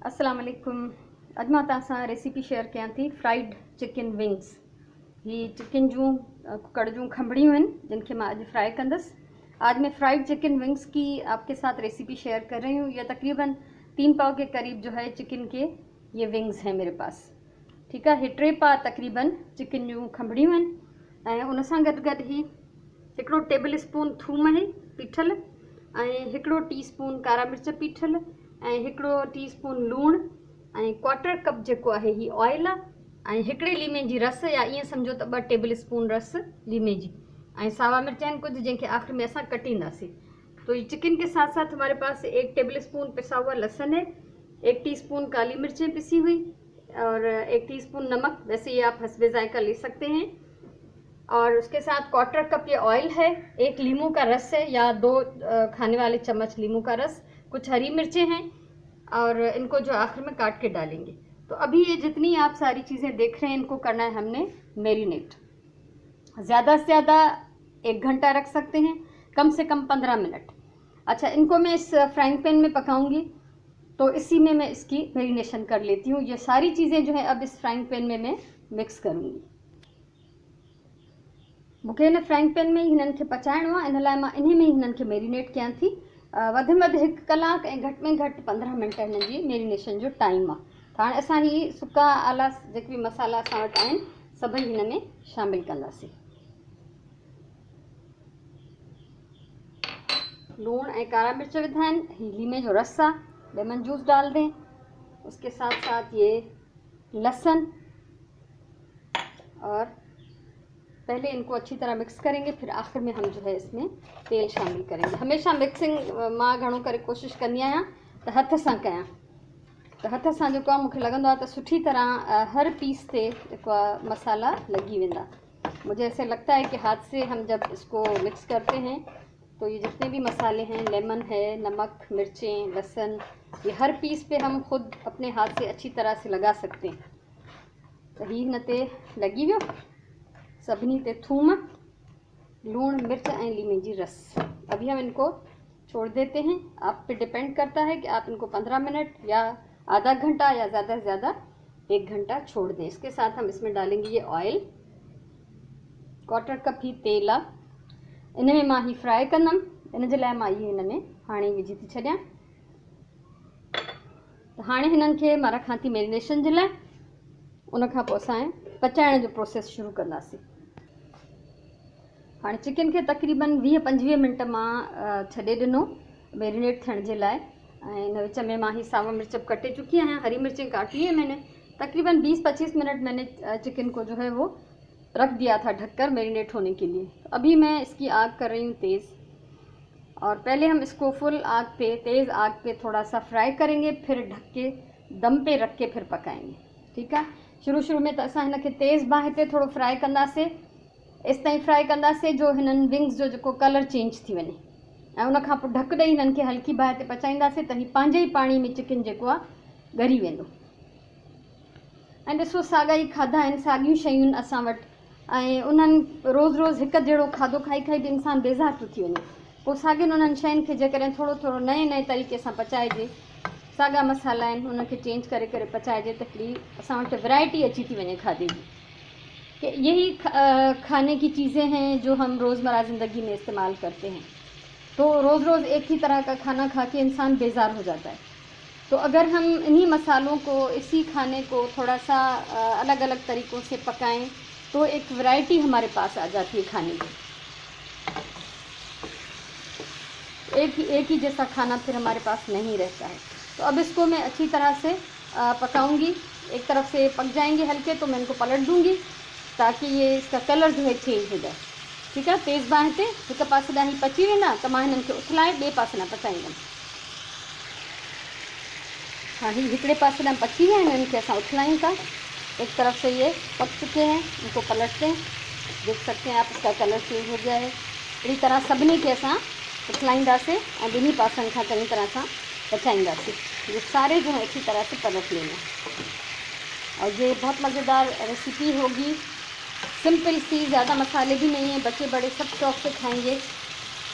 अस्सलाम वालेकुम। अॼु मां तव्हां सां रेसिपी शेयर कयां थी फ्राइड चिकन विंग्स। ही चिकन जूं कुकड़ जूं खंभड़ियूं आहिनि जिनखे मां अॼु फ्राई कंदसि। आज मैं फ्राइड चिकन विंग्स की आपके साथ रेसिपी शेयर कर रही हूँ। यह तकरीबन 3 पाव के करीब जो है चिकन के ये विंग्स हैं मेरे पास। ठीक है, 3 पा तकरीबन चिकन जूं खंभड़ियूं आहिनि ऐं उन सां गॾु गॾु ही 1 टेबल स्पून थूम है पीठल ऐं 1 टीस्पून कारा मिर्च पीठल ऐं 1 टीस्पून लूण ऐं 1/4 कप जेको आहे ही ऑयल ऐं 1 लीमे जी रस या ईअं सम्झो त 2 टेबल स्पून रस लीमे जी ऐं सावा मिर्च आहिनि कुछ जंहिंखे आख़िर में असां कटींदासीं। तो ये चिकन के साथ साथ हमारे पास 1 टेबल स्पून पिसा हुआ लहसुन है, 1 टीस्पून काली मिर्चें पिसी हुई और 1 टीस्पून नमक, वैसे ये आप हस्बे जायका ले सकते हैं। और उसके साथ 1/4 कप ये ऑयल है, 1 लीमू का रस है या 2 खाने वाले चम्मच लीमू का रस, कुछ हरी मिर्चें हैं और इनको जो आखिर में काट के डालेंगे। तो अभी ये जितनी आप सारी चीज़ें देख रहे हैं इनको करना है हमने मैरिनेट। ज़्यादा से ज़्यादा 1 घंटा रख सकते हैं, कम से कम 15 मिनट। अच्छा, इनको मैं इस फ्राइंग पैन में पकाऊंगी तो इसी में मैं इसकी मैरिनेशन कर लेती हूँ। ये सारी चीज़ें जो है अब इस फ्राइंग पैन में मैं मिक्स करूँगी। मूंखे हिन फ्राइंग पैन में हिननि खे पचाइणो आहे, इन लाइ मां इन्ही में हिननि खे मैरिनेट कयां थी। वधि में वधि 1 कलाक ऐं घटि में घटि 15 मिनट हिननि जी मैरिनेशन जो टाइम आहे। त हाणे असां ही सुका आला जेके बि मसाला असां वटि आहिनि सभई हिन में शामिल कंदासीं। लूण ऐं कारा मिर्च विधा आहिनि, ही लीमे जो रस आहे, लेमन जूस डाल दें। उसके साथ साथ ये लहसुन और पहले इनको अच्छी तरह मिक्स करेंगे, फिर आखिर में हम जो है इसमें तेल शामिल करेंगे। हमेशा मिक्सिंग मां घणो करे कोशिशि कंदी आहियां त हथ सां कयां, त हथ सां जेको आहे मूंखे लॻंदो आहे त सुठी तरह हर पीस ते जेको आहे मसाला लगी वेंदा। मुझे ऐसे लगता है कि हाथ से हम जब इसको मिक्स करते हैं तो ये जितने भी मसाले हैं, लेमन है, नमक, मिर्चें, लहसुन, ये हर पीस पे हम खुद अपने हाथ से अच्छी तरह से लगा सकते हैं। तो ही हिन ते लगी वियो सभिनी ते थूम, लूण, मिर्च ऐं लीमे जी रस। अभी हम इनको छोड़ देते हैं। आप पे डिपेंड करता है कि आप इनको 15 मिनट या आधा घंटा या ज़्यादा से ज़्यादा 1 घंटा छोड़ दें। इसके साथ हम इसमें डालेंगे ये ऑयल, 1/4 कप ही तेल आहे, इन में मां ही फ्राई कंदमि। इन जे लाइ मां इहे हिन में हाणे विझी थी छॾियां। त हाणे हिननि खे मां रखां थी मैरिनेशन जे लाइ। उन खां पोइ असां पचाइण जो प्रोसेस शुरू कंदासीं। हाँ, चिकन के तकरीबन 20-25 मिनट मां छॾे ॾिनो मैरिनेट थियण जे लाइ। इन विच में मां ही सावा मिर्च कटे चुकी हैं, हरी मिर्चें काटी है मैंने। तकरीबन 20-25 मिनट मैंने चिकन को जो है वो रख दिया था ढककर मैरिनेट होने के लिए। तो अभी मैं इसकी आग कर रही हूँ तेज़, और पहले हम इसको फुल आग पे, तेज़ आग पे थोड़ा सा फ्राई करेंगे, फिर ढक के दम पे रख के फिर पकाएंगे। ठीक है, शुरू में तो असां हिनखे तेज़ बाहि ते थोड़ो फ्राई कंदासीं, इस ताईं फ्राई कंदासीं जो हिननि विंग्स जो जेको कलर चेंज थी वञे, ऐं उन खां पोइ ढक ॾेई हिननि खे हल्की बाहि ते पचाईंदासीं त ही पंहिंजे ई पाणी में चिकन जेको आहे ॻरी वेंदो। ऐं ॾिसो, साॻा ई खाधा आहिनि, साॻियूं शयूं असां वटि, ऐं उन्हनि रोज़ हिकु जहिड़ो खाधो खाई खाई बि इंसानु बेज़ार थो थी वञे। पोइ साॻियुनि उन्हनि शयुनि खे जेकॾहिं थोरो नए तरीक़े सां पचाइजे, साॻा मसाला आहिनि उनखे चेंज करे पचाइजे, त हिकिड़ी असां वटि वैरायटी अची थी वञे खाधे जी। कि यही खाने की चीज़ें हैं जो हम रोज़मर्रा ज़िंदगी में इस्तेमाल करते हैं। तो रोज़ एक ही तरह का खाना खा के इंसान बेज़ार हो जाता है। तो अगर हम इन्हीं मसालों को, इसी खाने को थोड़ा सा अलग अलग तरीक़ों से पकाएं तो एक वैरायटी हमारे पास आ जाती है खाने की। एक ही जैसा खाना फिर हमारे पास नहीं रहता है। तो अब इसको मैं अच्छी तरह से पकाऊंगी। एक तरफ से पक जाएंगे हल्के तो मैं इनको पलट दूंगी ताकि ये इसका कलर जो है चेंज हो जाए। ठीक है, तेज़ बाहि ते एक पासे ॾांहुं ही पची वेंदा त मां हिननि खे उथलाए ॿिए पासे ॾांहुं पचाईंदमि। हाँ, ही हिकिड़े पासे ॾांहुं पची विया आहिनि, हिननि खे असां उथलायूं था। एक तरफ से ये पक चुके हैं, इनको पलटते हैं, देख सकते हैं आप इसका कलर चेंज हो गया है। अहिड़ी तरह सभिनी खे असां उथलाईंदासीं ऐं ॿिन्ही पासनि खां चङी तरह सां पचाईंदासीं। ये सारे जो है अच्छी तरह से पलट लेना। और ये बहुत मज़ेदार रेसिपी होगी, सिंपल सी, ज़्यादा मसाले भी नहीं है, बच्चे बड़े सब शौक़ से खाएंगे।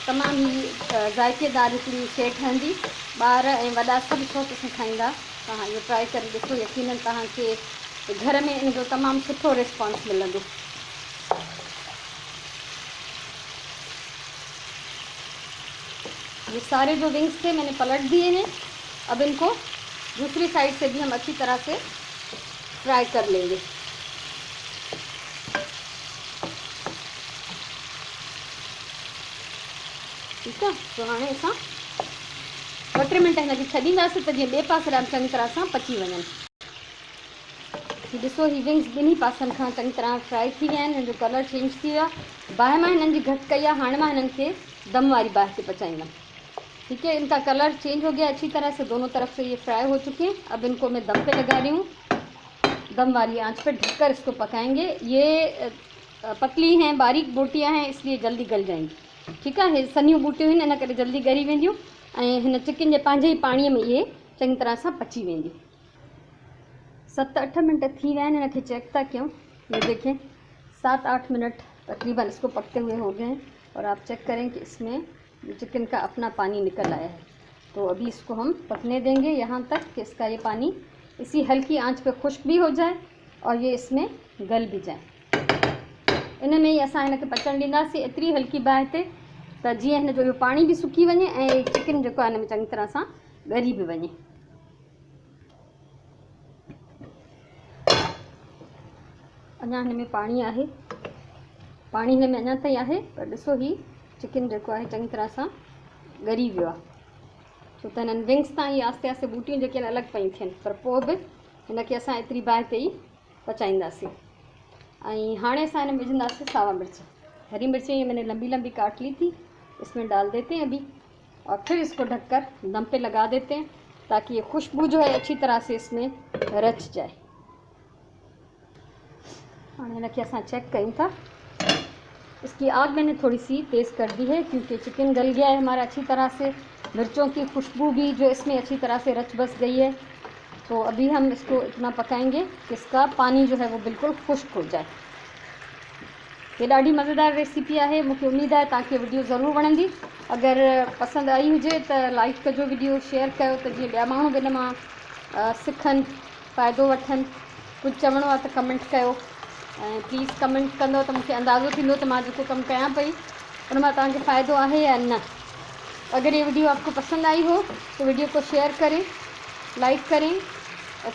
तमाम ही ज़ायकेदार हिकिड़ी शइ ठहंदी, ॿार ऐं वॾा सभु शौक़ सां खाईंदा। तव्हां इहो ट्राई करे ॾिसो, यकीनन तव्हांखे घर में इन जो तमामु सुठो रिस्पॉन्स मिलंदो। ये सारे जो विंग्स थे मैंने पलट दिए हैं। अब इनको दूसरी साइड से भी हम अच्छी तरह से फ्राई कर लेंगे। ठीक है, तो हाँ असां 2-3 मिनट हिनखे छॾींदासीं त जीअं ॿिए पासे ॾांहुं चङी तरह सां पची वञनि। ॾिसो ही विंग्स ॿिन्ही पासनि खां चङी तरह फ्राई थी विया आहिनि, हिन जो कलर चेंज थी वियो आहे। बाहि मां हिननि जी घटि कई आहे, हाणे मां हिननि खे दम वारी बाहि ते पचाईंदमि। ठीक है, इनका कलर चेंज हो गया अच्छी तरह से, दोनों तरफ से ये फ्राई हो चुके हैं। अब इनको मैं दम पे लगा रही हूँ, दम वाली आंच पे ढककर इसको पकाएंगे। ये पतली हैं, बारीक बोटियां हैं, इसलिए जल्दी गल जाएंगी। ठीक है, सनियूं बूटियूं आहिनि, इन करे जल्दी ॻरी वेंदियूं ऐं हिन चिकन जे पंहिंजे ई पाणीअ में ये चङी तरह सां पची वेंदियूं। 7-8 मिनट थी विया आहिनि, इनखे चेक था कयूं। ये देखें 7-8 मिनट तकरीबन इसको पकते हुए हो गए हैं और आप चेक करें कि इसमें चिकन का अपना पानी निकल आया है। तो अभी इसको हम पकने देंगे यहाँ तक कि इसका ये पानी इसी हल्की आंच पे खुश्क भी हो जाए और ये इसमें गल भी जाए। इन में ही असां हिनखे पचण ॾींदासीं एतिरी हल्की बाहि ते त जीअं हिन जो इहो पाणी बि सुकी वञे ऐं चिकन जेको आहे हिन में चङी तरह सां ॻरी बि वञे। अञा हिन में पाणी आहे, पाणी हिन में अञा ताईं आहे, पर ॾिसो ही चिकन जेको आहे चङी तरह सां ॻरी वियो आहे। छो त हिननि विंग्स तां इहे आस्ते आस्ते बूटियूं जेके आहिनि अलॻि पयूं थियनि, पर पोइ बि हिनखे असां एतिरी बाहि ते ई पचाईंदासीं। ऐं हाणे असां हिन में विझंदासीं सावा मिर्च। हरी मिर्चें ये मैंने लंबी लंबी काट ली थी, इसमें डाल देते हैं अभी और फिर इसको ढककर दम पे लगा देते हैं ताकि ये खुशबू जो है अच्छी तरह से इसमें रच जाए। हाणे हिनखे असां चेक कयूं था। इसकी आग मैंने थोड़ी सी तेज़ कर दी है क्योंकि चिकन गल गया है हमारा अच्छी तरह से, मिर्चों की खुशबू भी जो इसमें अच्छी तरह से रच बस गई है। तो अभी हम इसको इतना पकाएंगे कि इसका पानी जो है वो बिल्कुल खुश्क हो जाए। ये ॾाढी मज़ेदार रेसिपी है, मुझे उम्मीद है तव्हांखे वीडियो ज़रूर वणंदी। अगर पसंद आई हुजे तो लाइक कजो, वीडियो शेयर कयो त जीअं ॿिया माण्हू बि इन मां सिखनि, फ़ाइदो वठनि। कुझु चवणो आहे त कमेंट कयो ऐं प्लीज़ कमेंट कंदो त मूंखे अंदाज़ो थींदो त मां जेको कमु कयां पई उन मां तव्हांखे फ़ाइदो आहे या न। अगर ये वीडियो आपको पसंद आई हो तो वीडियो को शेयर करें, लाइक करें,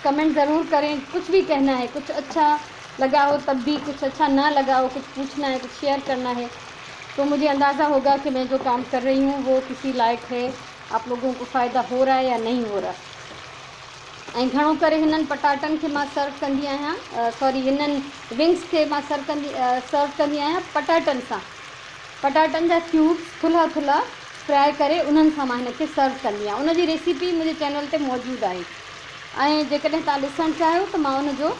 कमेंट ज़रूर करें। कुछ भी कहना है, कुछ अच्छा लगा हो तब भी, कुछ अच्छा ना लगा हो, कुछ पूछना है, कुछ शेयर करना है, तो मुझे अंदाज़ा होगा कि मैं जो काम कर रही हूँ वो किसी लायक है, आप लोगों को फ़ायदा हो रहा है या नहीं हो रहा। ऐं घणो करे हिननि पटाटनि खे मां सर्व कंदी आहियां, सॉरी हिननि विंग्स खे मां सर्व कंदी आहियां पटाटनि सां। पटाटनि जा क्यूब्स थुल्हा थुल्हा फ्राई करे उन्हनि सां मां हिनखे सर्व कंदी आहियां। उनजी रेसिपी मुंहिंजे चैनल ते मौजूदु आहे ऐं जेकॾहिं तव्हां ॾिसणु चाहियो त मां उनजो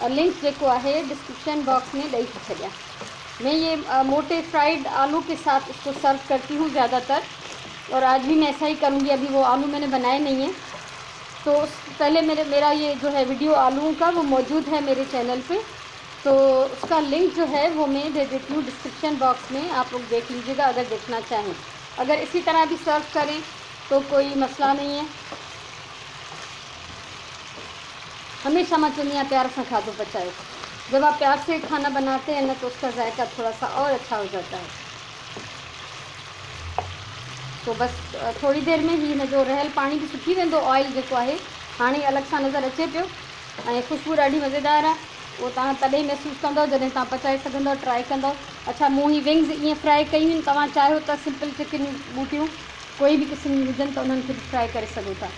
लिंक जेको आहे डिस्क्रिप्शन बॉक्स में ॾेई थी छॾियां। मैं ये मोटे फ्राइड आलू के साथ इसको सर्व करती हूँ ज़्यादातर, और आज भी मैं ऐसा ही करूँगी। अभी वो आलू मैंने बनाए नहीं हैं, तो पहले मेरा ये जो है वीडियो आलूओं का वो मौजूद है मेरे चैनल पे, तो उसका लिंक जो है वो मैं दे देती हूँ डिस्क्रिप्शन बॉक्स में, आप लोग देख लीजिएगा अगर देखना चाहें। अगर इसी तरह भी सर्व करें तो कोई मसला नहीं है। हमेशा मैं चुनिया प्यार से खादो पचाओ। जब आप प्यार से खाना बनाते हैं ना तो उसका जायका थोड़ा सा और अच्छा हो जाता है। तो बस थोड़ी देर में ही जो रहल पानी भी सुकी वेंदो, ऑयल जेको आहे हाणे अलॻि सां नज़र अचे पियो ऐं ख़ुशबू ॾाढी मज़ेदार आहे। वो तव्हां तॾहिं महसूसु कंदव जॾहिं तव्हां पचाए सघंदव, ट्राई कंदव। अच्छा, मूं ही विंग्स ईअं फ्राई कयूं आहिनि, तव्हां चाहियो त सिंपल चिकन बूटियूं कोई भी किस्म की हुजनि तो उन्हनि खे भी फ्राई करे सघो था।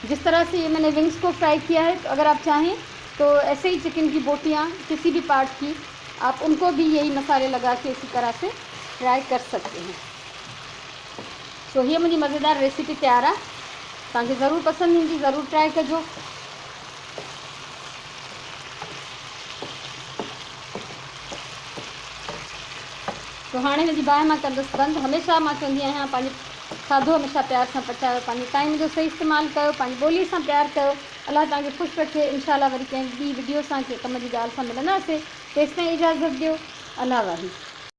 जिस तरह से ये मैंने विंग्स को फ्राई किया है, तो अगर आप चाहें तो ऐसे ही चिकन की बोटियाँ किसी भी पार्ट की आप उनको भी यही मसाले लगा के इसी तरह से फ्राई कर सकते हैं। तो ये मुझी मज़ेदार रेसिपी तैयार है, तव्हांखे ज़रूर पसंद ईंदी, ज़रूर ट्राई कजो। तो हाणे हिनजी बाहि मां कंदसि बंदि। हमेशा मां चवंदी आहियां पंहिंजो खाधो हमेशा प्यार सां पचायो, पंहिंजे टाइम जो सही इस्तेमालु कयो, पंहिंजी ॿोलीअ सां प्यार कयो। अलाह तव्हांखे ख़ुशि रखे। इंशाल्लाह वरी कंहिं ॿी वीडियो सां कंहिं कम जी ॻाल्हि सां मिलंदासीं। तेसिताईं इजाज़त ॾियो। अलाह वाही।